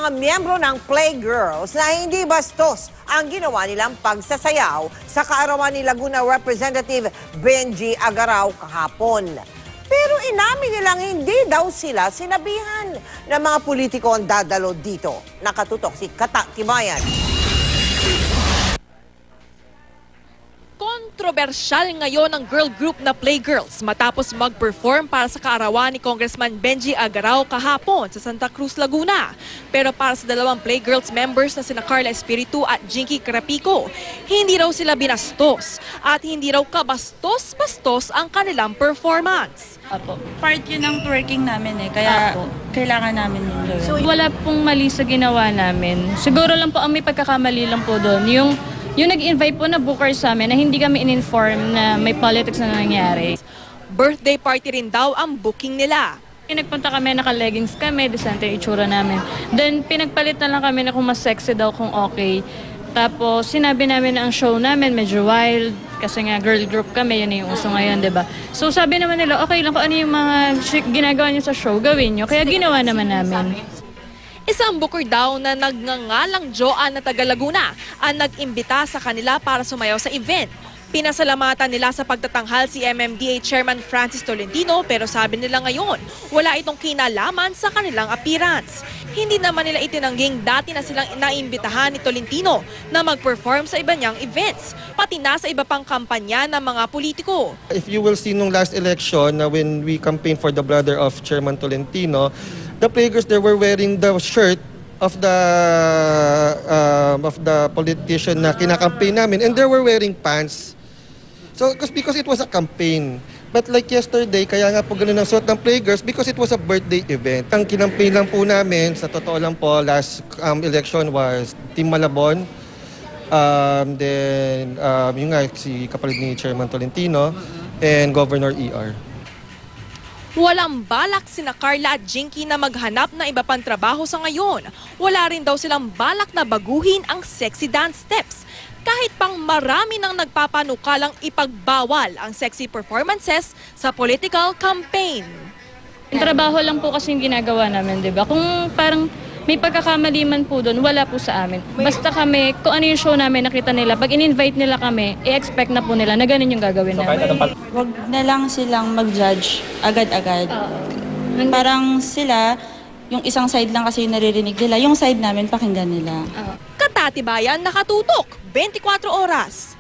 mga miyembro ng Playgirls na hindi bastos ang ginawa nilang pagsasayaw sa kaarawan ni Laguna Representative Benji Agaraw kahapon. Pero inamin nilang hindi daw sila sinabihan ng mga politiko ang dadalo dito. Nakatutok si Kata Tibayan. Kontrobersyal ngayon ang girl group na Playgirls matapos mag-perform para sa kaarawan ni Congressman Benji Agaraw kahapon sa Santa Cruz, Laguna. Pero para sa dalawang Playgirls members na sina Carla Espiritu at Jinky Carapico, hindi raw sila binastos at hindi raw kabastos-bastos ang kanilang performance. Apo. Part yun ng twerking namin kaya kailangan namin yun gawin. So wala pong mali sa ginawa namin. Siguro lang po ang may pagkakamali lang po doon. Yung nag-invite po na booker sa amin na hindi kami in-inform na may politics na nangyari. Birthday party rin daw ang booking nila. Nagpunta kami, naka-leggings kami, decente yung itsura namin. Then pinagpalit na lang kami na kung mas sexy daw kung okay. Tapos sinabi namin na ang show namin medyo wild kasi nga girl group kami, yun yung uso ngayon, diba? So sabi naman nila, okay lang kung ano yung mga ginagawa nyo sa show, gawin nyo. Kaya ginawa naman namin. Isang booker daw na nagngangalang Joanne na taga Laguna ang nag-imbita sa kanila para sumayaw sa event. Pinasalamatan nila sa pagtatanghal si MMDA Chairman Francis Tolentino pero sabi nila ngayon wala itong kinalaman sa kanilang appearance. Hindi naman nila itinangging dati na silang naimbitahan ni Tolentino na mag-perform sa iba niyang events, pati na sa iba pang kampanya ng mga politiko. If you will see nung last election when we campaigned for the brother of Chairman Tolentino, the Playgirls, they were wearing the shirt of the politician na kinakampaign namin, and they were wearing pants. So because it was a campaign. But like yesterday, kaya nga po ganun ang suot ng Playgirls because it was a birthday event. Ang kinampaign lang po namin, sa totoo lang po, last election was Team Malabon. Then yung nga si kapalit ni Chairman Tolentino and Governor ER. Walang balak sina Carla at Jinky na maghanap ng iba pang trabaho sa ngayon. Wala rin daw silang balak na baguhin ang sexy dance steps. Kahit pang marami nang nagpapanukalang ipagbawal ang sexy performances sa political campaign. Yung trabaho lang po kasi yung ginagawa namin, di ba? Kung parang may pagkakamali man po doon, wala po sa amin. Basta kami, kung ano yung show namin nakita nila, pag in-invite nila kami, i-expect na po nila na ganun yung gagawin namin. Huwag na lang silang mag-judge agad-agad. Parang sila, yung isang side lang kasi yung naririnig nila, yung side namin pakinggan nila. Kata Tibayan, nakatutok, 24 oras.